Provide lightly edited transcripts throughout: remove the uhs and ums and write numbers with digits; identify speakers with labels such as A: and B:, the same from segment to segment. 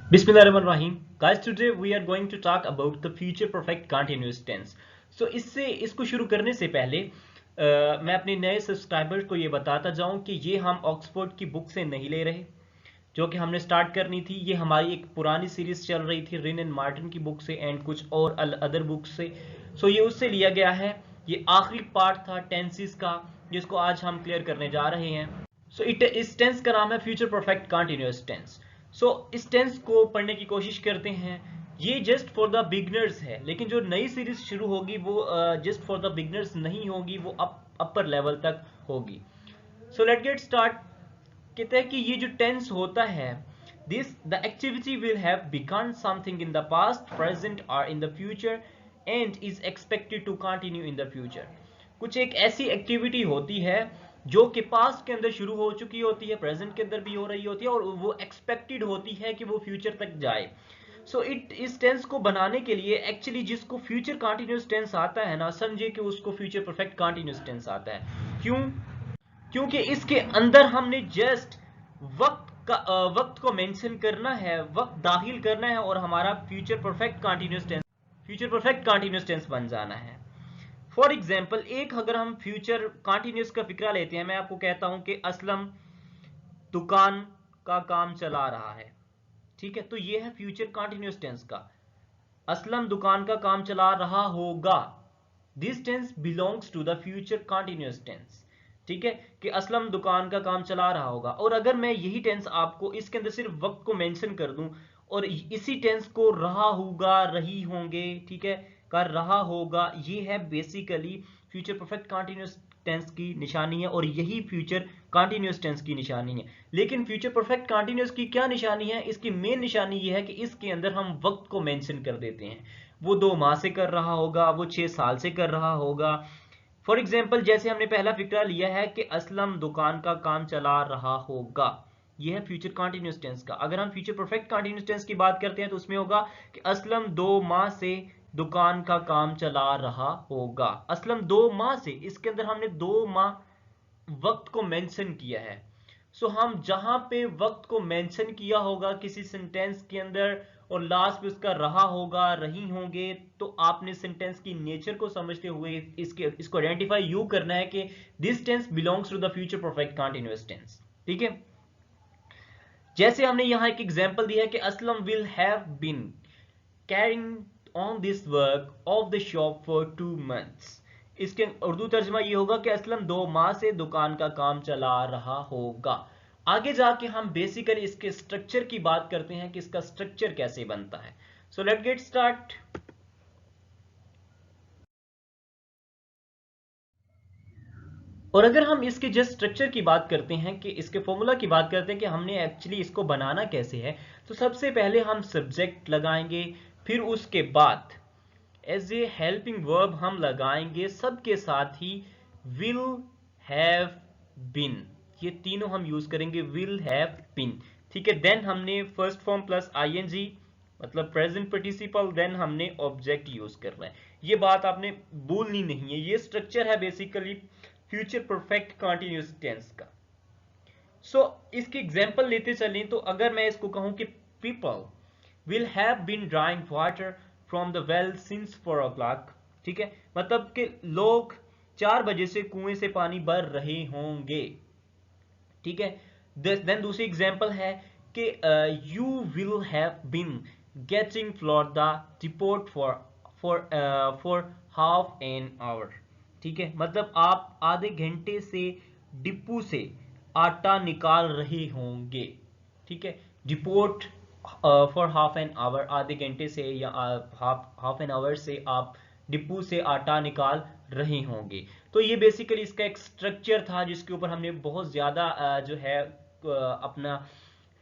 A: Bismillahirrahmanirrahim. Guys, today we are going to talk about the future perfect continuous tense. So इसको शुरू करने से पहले मैं अपने नए सब्सक्राइबर्स को ये बताता जाऊं कि ये हम ऑक्सफोर्ड की बुक से नहीं ले रहे, जो कि हमने स्टार्ट करनी थी। ये हमारी एक पुरानी सीरीज चल रही थी रिन एंड मार्टिन की बुक से एंड कुछ और अदर बुक से। सो ये उससे लिया गया है। ये आखिरी पार्ट था टेंसेस का, जिसको आज हम क्लियर करने जा रहे हैं। इस टेंस का नाम है फ्यूचर परफेक्ट कंटिन्यूअस टेंस। इस टेंस को पढ़ने की कोशिश करते हैं। ये जस्ट फॉर द बिगनर्स है, लेकिन जो नई सीरीज शुरू होगी वो जस्ट फॉर द बिगनर्स नहीं होगी, वो अपर लेवल तक होगी। So let get start. कहते हैं कि ये जो टेंस होता है, this the activity will have become something in the past, present और in the future and is expected to continue in the future. कुछ एक ऐसी एक्टिविटी होती है जो कि पास्ट के अंदर शुरू हो चुकी होती है, प्रेजेंट के अंदर भी हो रही होती है और वो एक्सपेक्टेड होती है कि वो फ्यूचर तक जाए। इस टेंस को बनाने के लिए एक्चुअली जिसको फ्यूचर कंटिन्यूअस टेंस आता है ना, समझे कि उसको फ्यूचर परफेक्ट कंटिन्यूअस टेंस आता है। क्यों? क्योंकि इसके अंदर हमने जस्ट वक्त को मेंशन करना है, वक्त दाखिल करना है और हमारा फ्यूचर परफेक्ट कंटिन्यूअस टेंस बन जाना है। फॉर एग्जाम्पल, एक अगर हम फ्यूचर कंटिन्यूअस का फिक्रा लेते हैं, मैं आपको कहता हूं कि असलम दुकान का काम चला रहा है। ठीक है, तो ये है फ्यूचर कंटिन्यूअस टेंस का। असलम दुकान का काम चला रहा होगा। This tense belongs to the future continuous tense. ठीक है, कि असलम दुकान का काम चला रहा होगा। और अगर मैं यही टेंस आपको इसके अंदर सिर्फ वक्त को मेंशन कर दूं और इसी टेंस को रहा होगा, रही होंगे, ठीक है, कर रहा होगा, ये है basically future perfect continuous tense की निशानी है और यही फ्यूचर कंटिन्यूअस टेंस की निशानी है। लेकिन फ्यूचर परफेक्ट कंटिन्यूअस की क्या निशानी है? इसकी मेन निशानी ये है कि इसके अंदर हम वक्त को मेंशन कर देते हैं। वो 2 माह से कर रहा होगा, वो 6 साल से कर रहा होगा। फॉर एग्जाम्पल, जैसे हमने पहला फिक्रा लिया है कि असलम दुकान का काम चला रहा होगा, यह है फ्यूचर कंटिन्यूअस टेंस का। अगर हम फ्यूचर परफेक्ट कंटिन्यूअस टेंस की बात करते हैं तो उसमें होगा कि असलम 2 माह से दुकान का काम चला रहा होगा। असलम 2 माह से, इसके अंदर हमने 2 माह वक्त को मेंशन किया है। हम जहां पे वक्त को मेंशन किया होगा किसी सेंटेंस के अंदर और लास्ट में उसका रहा होगा, रही होंगे, तो आपने सेंटेंस की नेचर को समझते हुए इसको आइडेंटिफाई यू करना है कि this tense belongs to the future perfect continuous tense. ठीक है, जैसे हमने यहां एक एग्जांपल दिया है कि Aslam will have been carrying on this work of the shop for 2 months। इसके उर्दू तर्जमा ये होगा कि असलम 2 माह से दुकान का काम चला रहा होगा। आगे जाके हम बेसिकली इसके स्ट्रक्चर की बात करते हैं कि इसका स्ट्रक्चर कैसे बनता है। सो लेट गेट स्टार्ट। और अगर हम इसके जस्ट स्ट्रक्चर की बात करते हैं, कि इसके फॉर्मूला की बात करते हैं कि हमने एक्चुअली इसको बनाना कैसे है, तो सबसे पहले हम सब्जेक्ट लगाएंगे, फिर उसके बाद एज ए हेल्पिंग वर्ब हम लगाएंगे सबके साथ ही विल हैव बीन। ये तीनों हम यूज करेंगे, विल हैव बीन। ठीक है, देन हमने फर्स्ट फॉर्म प्लस आईएनजी मतलब प्रेजेंट पार्टिसिपल, देन हमने ऑब्जेक्ट यूज करना है। ये बात आपने भूलनी नहीं है। ये स्ट्रक्चर है basically future perfect continuous tense का। इसकी एग्जांपल लेते चलें तो अगर मैं इसको कहूं कि people will have been drawing water from the well since 4 o'clock। ठीक है, मतलब कि लोग 4 बजे से कुएं से पानी भर रहे होंगे। ठीक है, देन दूसरी एग्जांपल है कि you will have been getting flour the depot for half an hour. ठीक है, मतलब आप आधे घंटे से डिपो से आटा निकाल रहे होंगे। ठीक है, depot for half an our, आधे घंटे से या हाफ एन आवर से आप डिपो से आटा निकाल रहे होंगे। तो ये बेसिकली इसका एक स्ट्रक्चर था जिसके ऊपर हमने बहुत ज्यादा जो है अपना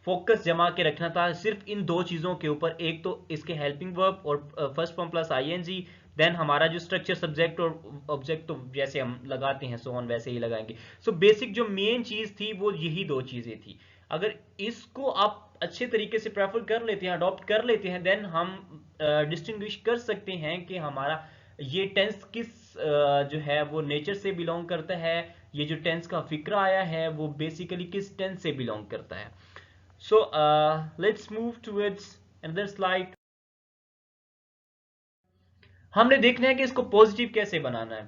A: फोकस जमा के रखना था, सिर्फ इन 2 चीजों के ऊपर। एक तो इसके हेल्पिंग वर्ब और first form plus ING, then हमारा जो स्ट्रक्चर सब्जेक्ट और ऑब्जेक्ट तो जैसे हम लगाते हैं सो ऑन वैसे ही लगाएंगे। बेसिक जो मेन चीज थी वो यही 2 चीजें थी। अगर इसको आप अच्छे तरीके से प्रेफर कर लेते हैं, अडॉप्ट कर लेते हैं, देन हम डिस्टिंग्विश कर सकते हैं कि हमारा ये टेंस किस जो है वो नेचर से बिलोंग करता है, ये जो टेंस का फिक्रा आया है वो बेसिकली किस टेंस से बिलोंग करता है। So let's move towards another slide. हमने देखना है कि इसको पॉजिटिव कैसे बनाना है।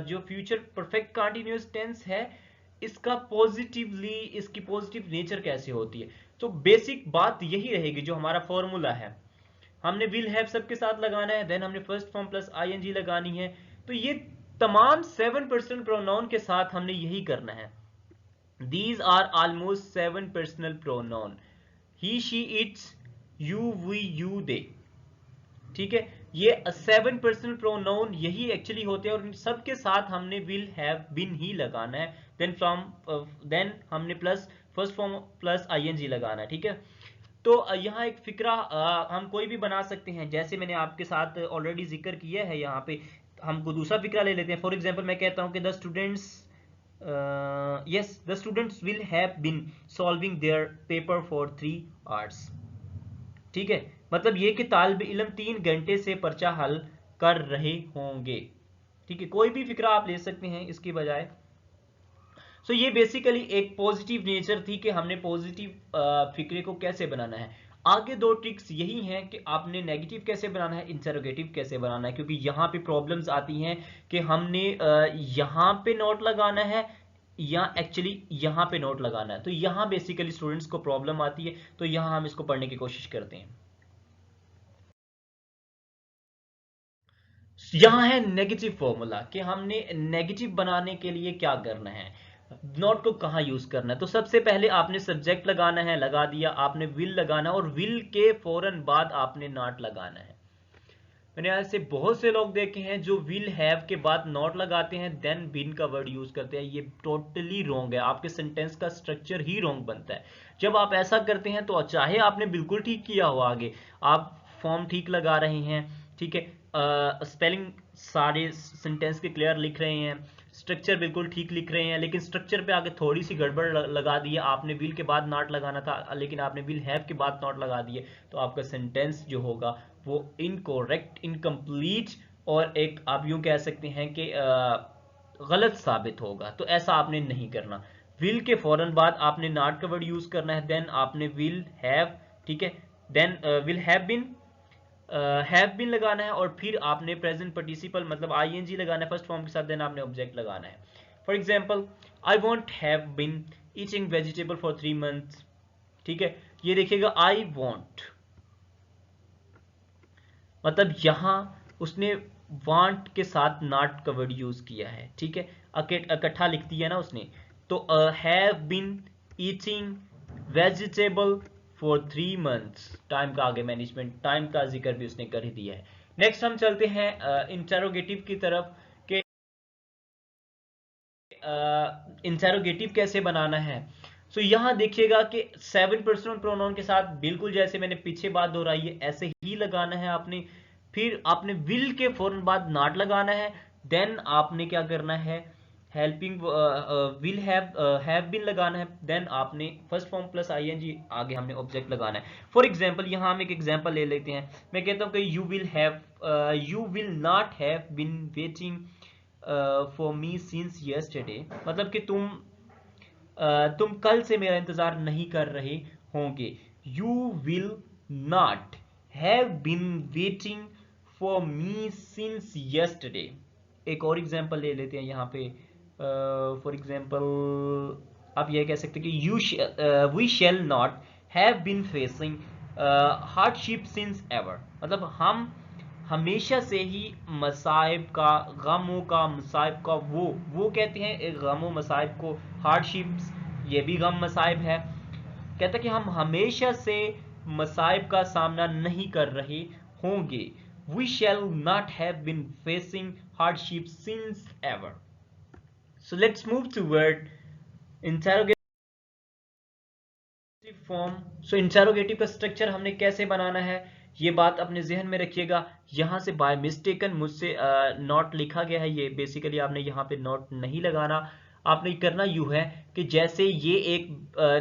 A: जो फ्यूचर परफेक्ट कंटीन्यूअस टेंस है, इसका पॉजिटिवली, इसकी पॉजिटिव नेचर कैसे होती है। तो बेसिक बात यही रहेगी जो हमारा फॉर्मूला है। हमने विल हैव सबके साथ लगाना है, देन हमने फर्स्ट फॉर्म प्लस आईएनजी लगानी है। तो ये तमाम 7 पर्सनल प्रोनाउन के साथ हमने यही करना है। These are almost 7 personal pronoun. He, she, its, you, we, you, they. ठीक है, ये 7 पर्सनल प्रोनाउन यही एक्चुअली होते हैं और इन सबके साथ हमने विल हैव बीन ही लगाना है। देन हमने plus first form plus ING लगाना है। ठीक है, तो यहाँ एक फिक्रा हम कोई भी बना सकते हैं, जैसे मैंने आपके साथ ऑलरेडी जिक्र किया है। यहाँ पे हमको दूसरा फिक्रा ले लेते हैं। फॉर एग्जांपल मैं कहता हूँ कि the students will have been solving their paper for 3 hours। ठीक है, मतलब ये कि तालिब इल्म 3 घंटे से पर्चा हल कर रहे होंगे। ठीक है, कोई भी फिक्रा आप ले सकते हैं इसकी बजाय। सो ये बेसिकली एक पॉजिटिव नेचर थी कि हमने पॉजिटिव फिक्रे को कैसे बनाना है। आगे 2 ट्रिक्स यही हैं कि आपने नेगेटिव कैसे बनाना है, इंटरोगेटिव कैसे बनाना है, क्योंकि यहाँ पे प्रॉब्लम्स आती हैं कि हमने यहाँ पे नोट लगाना है या एक्चुअली यहाँ पे नोट लगाना है। तो यहाँ बेसिकली स्टूडेंट्स को प्रॉब्लम आती है, तो यहाँ हम इसको पढ़ने की कोशिश करते हैं। यहाँ है नेगेटिव फॉर्मूला कि हमने नेगेटिव बनाने के लिए क्या करना है, नॉट को कहाँ यूज करना है। तो सबसे पहले आपने सब्जेक्ट लगाना है, लगा दिया, आपने विल लगाना और विल के फौरन बाद आपने नॉट लगाना है। मैंने ऐसे बहुत से लोग देखे हैं जो विल हैव के बाद नॉट लगाते हैं देन बिन का वर्ड यूज करते हैं। ये टोटली रॉन्ग है, आपके सेंटेंस का स्ट्रक्चर ही रॉन्ग बनता है जब आप ऐसा करते हैं। तो चाहे आपने बिल्कुल ठीक किया हो, आगे आप फॉर्म ठीक लगा रहे हैं, ठीक है, स्पेलिंग सारे सेंटेंस के क्लियर लिख रहे हैं, स्ट्रक्चर बिल्कुल ठीक लिख रहे हैं, लेकिन स्ट्रक्चर पे आगे थोड़ी सी गड़बड़ लगा दी है। आपने विल के बाद नॉट लगाना था, लेकिन आपने विल हैव के बाद नॉट लगा दिए, तो आपका सेंटेंस जो होगा वो इनकोरेक्ट, इनकम्प्लीट और एक आप यूं कह सकते हैं कि गलत साबित होगा। तो ऐसा आपने नहीं करना। विल के फौरन बाद आपने नॉट का वर्ड यूज करना है, देन आपने विल हैव, ठीक है, देन विल हैव बीन लगाना है और फिर आपने प्रेजेंट पार्टिसिपल मतलब आईएनजी लगाना है फर्स्ट फॉर्म के साथ, देन आपने ऑब्जेक्ट लगाना है। For example, I want have been eating vegetable for 3 months। ठीक है, ये देखिएगा आई वॉन्ट, मतलब यहां उसने वांट के साथ नॉट का वर्ड यूज किया है। ठीक है, इकट्ठा लिख दिया ना उसने। तो have been eating vegetable for 3 months, time का आगे मैनेजमेंट, टाइम का जिक्र भी उसने कर ही दिया है। नेक्स्ट हम चलते हैं इंटरोगेटिव की तरफ कि इंटरोगेटिव कैसे बनाना है। सो यहाँ देखिएगा कि 7 पर्सनल प्रोनाउन के साथ बिल्कुल जैसे मैंने पीछे बात दोहराई है ऐसे ही लगाना है आपने। फिर आपने विल के फौरन बाद नॉट लगाना है, देन आपने क्या करना है, हेल्पिंग विल हैव बीन लगाना है, देन आपने फर्स्ट फॉर्म प्लस आईएनजी आगे हमने ऑब्जेक्ट लगाना है। फॉर एग्जांपल यहाँ हम एक एग्जांपल ले लेते हैं। मैं कहता हूँ कि you will not have been waiting for me since yesterday, मतलब कि तुम कल से मेरा इंतजार नहीं कर रहे होंगे। You will not have been waiting for me since yesterday. एक और एग्जांपल ले लेते हैं यहाँ पे। फॉर एग्जांपल आप यह कह सकते हैं कि we shall not have been facing hardship since ever, मतलब हम हमेशा से ही मसाइब का, गमों का, मसाइब का, वो कहते हैं एक गमों मसाइब को हार्डशिप्स, ये भी गम मसाइब है। कहता कि हम हमेशा से मसाइब का सामना नहीं कर रहे होंगे। We shall not have been facing hardship since ever. So let's move toward interrogative form. So interrogative का स्ट्रक्चर हमने कैसे बनाना है ये बात अपने जहन में रखिएगा। यहाँ से बाय मिस्टेकन मुझसे नॉट लिखा गया है, ये बेसिकली आपने यहाँ पे नॉट नहीं लगाना। आपने करना यूं है कि जैसे ये एक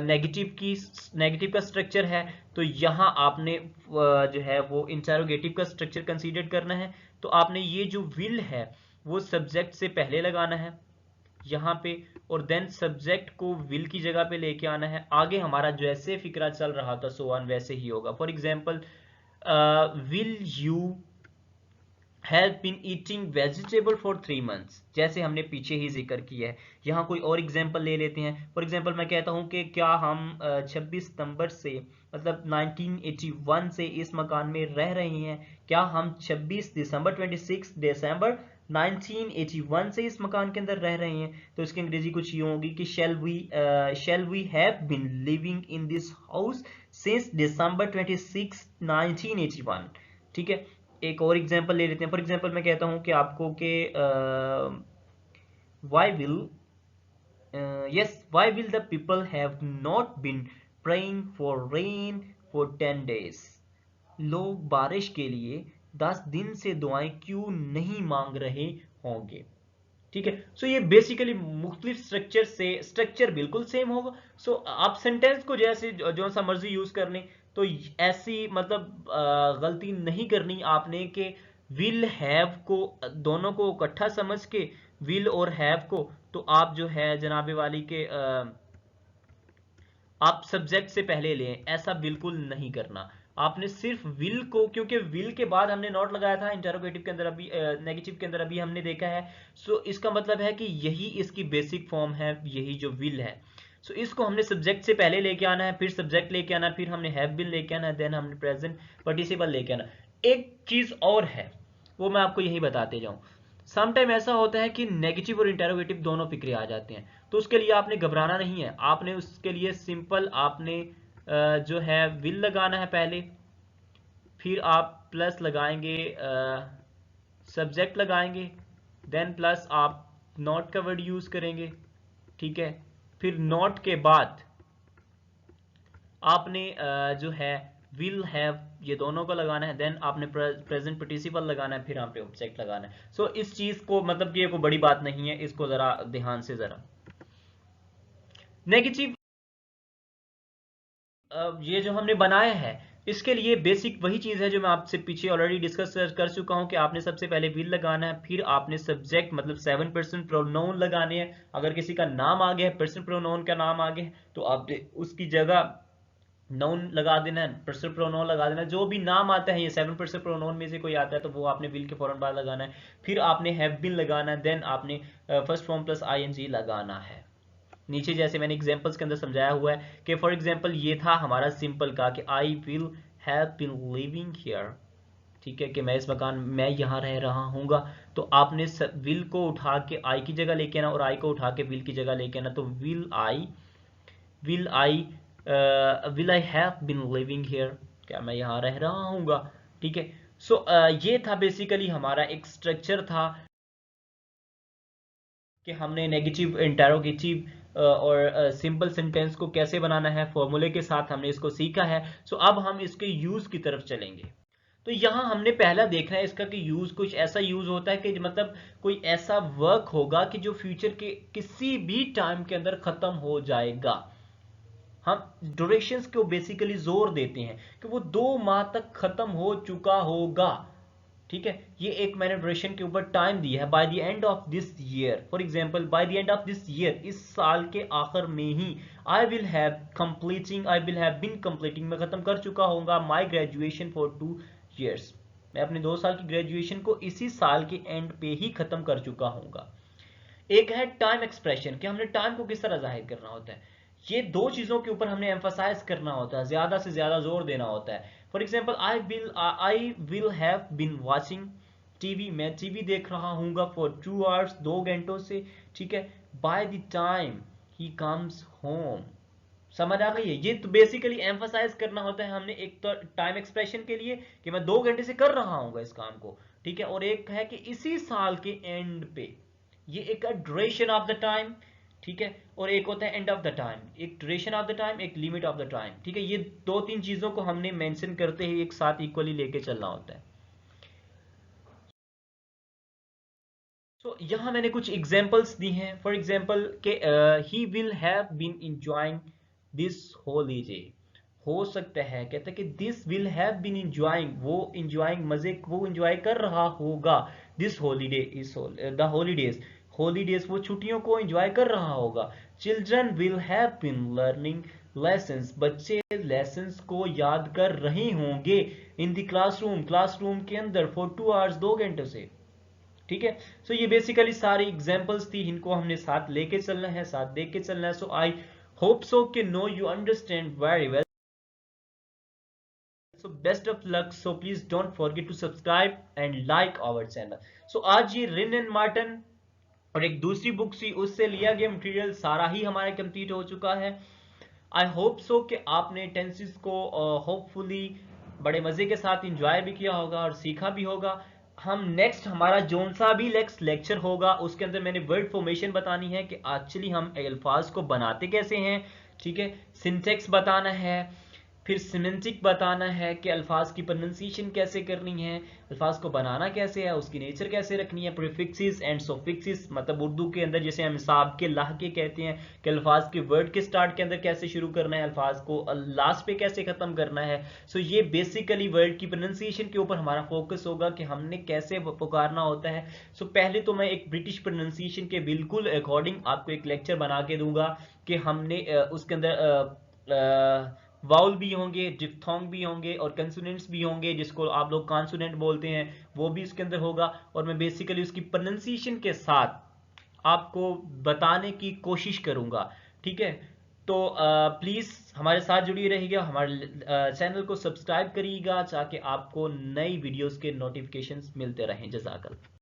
A: नेगेटिव का स्ट्रक्चर है, तो यहाँ आपने जो है वो इंटरोगेटिव का स्ट्रक्चर कंसीडर करना है। तो आपने ये जो विल है वो सब्जेक्ट से पहले लगाना है, यहाँ पे, और देन सब्जेक्ट को विल की जगह पे लेके आना है। आगे हमारा जैसे फिक्रा चल रहा था सो ऑन वैसे ही होगा। For example, will you have been eating vegetable for 3 months, जैसे हमने पीछे ही जिक्र किया है। यहाँ कोई और एग्जाम्पल ले लेते हैं। फॉर एग्जाम्पल मैं कहता हूँ कि क्या हम 26 सितंबर से मतलब 1981 से इस मकान में रह रहे हैं। क्या हम 26 दिसंबर 26 दिसंबर 1981 से इस मकान के अंदर रह रहे हैं। तो इसकी अंग्रेजी कुछ यूं होगी कि shall we have been living in this house since December 26 1981। ठीक है, एक और एग्जांपल ले लेते हैं। फॉर एग्जांपल मैं कहता हूं कि आपको कि why will why will the people have not been praying for rain for 10 days। लोग बारिश के लिए 10 दिन से दुआएं क्यों नहीं मांग रहे होंगे। ठीक है, सो ये बेसिकली मुख्तलिफ स्ट्रक्चर से स्ट्रक्चर बिल्कुल सेम होगा। सो आप सेंटेंस को जैसे जो सा मर्जी यूज कर लें, तो ऐसी मतलब गलती नहीं करनी आपने कि विल हैव को दोनों को इकट्ठा समझ के विल और हैव को, तो आप जो है जनाबे वाली के आप सब्जेक्ट से पहले लें, ऐसा बिल्कुल नहीं करना। आपने सिर्फ विल को, क्योंकि विल के बाद हमने नॉट लगाया था इंटरोगेटिव के अंदर, अभी नेगेटिव के अंदर अभी हमने देखा है। सो इसका मतलब है कि यही इसकी बेसिक फॉर्म है, यही जो विल है। सो इसको हमने सब्जेक्ट से पहले लेके आना है, फिर सब्जेक्ट लेके आना है, फिर हमने हैव बीन लेके आना है, देन हमने प्रेजेंट पार्टिसिपल लेके आना। एक चीज और है, वो मैं आपको यही बताते जाऊं। समटाइम ऐसा होता है कि नेगेटिव और इंटरोगेटिव दोनों फिक्रे आ जाते हैं, तो उसके लिए आपने घबराना नहीं है। आपने उसके लिए सिंपल आपने जो है विल लगाना है पहले, फिर आप प्लस लगाएंगे, सब्जेक्ट लगाएंगे, देन प्लस आप नॉट का वर्ड यूज करेंगे। ठीक है, फिर नॉट के बाद आपने जो है विल हैव ये दोनों को लगाना है, देन आपने प्रेजेंट पार्टिसिपल लगाना है, फिर आपने ऑब्जेक्ट लगाना है। सो इस चीज को मतलब कि ये कोई बड़ी बात नहीं है, इसको जरा ध्यान से जरा नेगेटिव ये जो हमने बनाया है इसके लिए बेसिक वही चीज है जो मैं आपसे पीछे ऑलरेडी डिस्कस कर चुका हूं कि आपने सबसे पहले विल लगाना है, फिर आपने सब्जेक्ट मतलब 7 पर्सन प्रोनाउन लगाने हैं। अगर किसी का नाम आ गया है, पर्सन प्रोनाउन का नाम आ गया है, तो आप उसकी जगह नाउन लगा देना है, पर्सन प्रोनाउन लगा देना है। जो भी नाम आता है, ये 7 पर्सन प्रोनाउन में से कोई आता है तो वो आपने विल के फौरन बाद लगाना है। फिर आपने हैव बीन लगाना है, देन आपने फर्स्ट फॉर्म प्लस आईएनजी लगाना है। नीचे जैसे मैंने एग्जांपल्स के अंदर समझाया हुआ है कि फॉर एग्जांपल ये था हमारा सिंपल का कि I will have been living here. ठीक है, कि मैं इस मकान मैं यहाँ रह रहा हूँगा। तो आपने विल को उठा के आई की जगह लेके आना और आई को उठा के विल की जगह लेके आना। तो will I will I have been living here, क्या मैं यहाँ रह रहा हूँगा। ठीक है, सो ये था बेसिकली हमारा एक स्ट्रक्चर था कि हमने नेगेटिव इंटेरोगेटिव और सिंपल सेंटेंस को कैसे बनाना है, फॉर्मूले के साथ हमने इसको सीखा है। सो अब हम इसके यूज की तरफ चलेंगे। तो यहाँ हमने पहला देखना है इसका कि यूज कुछ ऐसा यूज होता है कि मतलब कोई ऐसा वर्क होगा कि जो फ्यूचर के किसी भी टाइम के अंदर खत्म हो जाएगा। हम ड्यूरेशंस को बेसिकली जोर देते हैं कि वो 2 माह तक खत्म हो चुका होगा। ठीक है, ये एक मैंने ड्यूरेशन के ऊपर टाइम दिया है, by the end of this year. For example, by the end of this year, इस साल के आखिर में ही I will have been completing, मैं खत्म कर चुका होऊंगा माय ग्रेजुएशन फॉर 2 years। मैं अपने 2 साल की ग्रेजुएशन को इसी साल के एंड पे ही खत्म कर चुका होऊंगा। एक है टाइम एक्सप्रेशन कि हमने टाइम को किस तरह जाहिर करना होता है। ये दो चीजों के ऊपर हमने एम्फसाइज करना होता है, ज्यादा से ज्यादा जोर देना होता है। For example, I will have been watching TV, मैं टीवी देख रहा हूँगा फॉर 2 hours 2 घंटों से। ठीक है, by the time he comes home. समझ आ गई है? ये तो बेसिकली एम्फसाइज करना होता है हमने एक तो टाइम एक्सप्रेशन के लिए कि मैं 2 घंटे से कर रहा हूँ इस काम को। ठीक है, और एक है कि इसी साल के एंड पे, ये एक ड्यूरेशन ऑफ द टाइम। ठीक है, और एक होता है एंड ऑफ द टाइम, एक ड्यूरेशन ऑफ द टाइम, एक लिमिट ऑफ द टाइम। ठीक है, ये 2-3 चीजों को हमने मेंशन करते ही एक साथ इक्वली लेके चलना होता है। सो यहाँ मैंने कुछ एग्जांपल्स दी हैं। फॉर एग्जांपल के he will have been enjoying this holiday. हो सकता है, कहता है कि this will have been enjoying, वो एंजॉयिंग मजे वो एंजॉय कर रहा होगा, this holiday is the holidays. Holidays, वो छुट्टियों को एंजॉय कर रहा होगा। Children will have been learning lessons, बच्चे लेसन्स को याद कर रहे होंगे इन द क्लासरूम, क्लासरूम के अंदर फॉर 2 आवर्स, 2 घंटे से। ठीक है, सो ये बेसिकली सारी एग्जांपल्स थी, इनको हमने साथ लेके चलना है, साथ देख के चलना है। सो आई होप सो कि no you understand very well. So best of luck. So please don't forget to subscribe and like our channel. So आज ये रिन एंड मार्टन और एक दूसरी बुक थी, उससे लिया गया मटेरियल सारा ही हमारा कंप्लीट हो चुका है। आई होप सो कि आपने टेंसेस को होपफुली बड़े मजे के साथ इंजॉय भी किया होगा और सीखा भी होगा। हम नेक्स्ट हमारा जोन सा भी नेक्स्ट लेक्चर होगा, उसके अंदर मैंने वर्ड फॉर्मेशन बतानी है कि एक्चुअली हम अल्फाज को बनाते कैसे हैं। ठीक है, सिंटेक्स बताना है, फिर सिमेंटिक बताना है कि अल्फाज की प्रोनाउंसिएशन कैसे करनी है, अल्फाज को बनाना कैसे है, उसकी नेचर कैसे रखनी है, प्रीफिक्सेस एंड सफिक्सेस, मतलब उर्दू के अंदर जैसे हम साहब के लाह के कहते हैं कि अल्फाज के वर्ड के स्टार्ट के अंदर कैसे शुरू करना है, अल्फाज को लास्ट पे कैसे खत्म करना है। सो ये बेसिकली वर्ड की प्रोनाउंसिएशन के ऊपर हमारा फोकस होगा कि हमने कैसे पुकारना होता है। सो पहले तो मैं एक ब्रिटिश प्रोनाउंसिएशन के बिल्कुल अकॉर्डिंग आपको एक लेक्चर बना के दूंगा कि हमने उसके अंदर वाउल भी होंगे, डिफ्थोंग भी होंगे और कंसोनेंट्स भी होंगे, जिसको आप लोग कॉन्सोनेंट बोलते हैं, वो भी इसके अंदर होगा। और मैं बेसिकली उसकी प्रोनाउंसिएशन के साथ आपको बताने की कोशिश करूंगा। ठीक है, तो प्लीज हमारे साथ जुड़िए रहिएगा, हमारे चैनल को सब्सक्राइब करिएगा ताकि आपको नई वीडियोस के नोटिफिकेशंस मिलते रहें। जज़ाकल्लाह।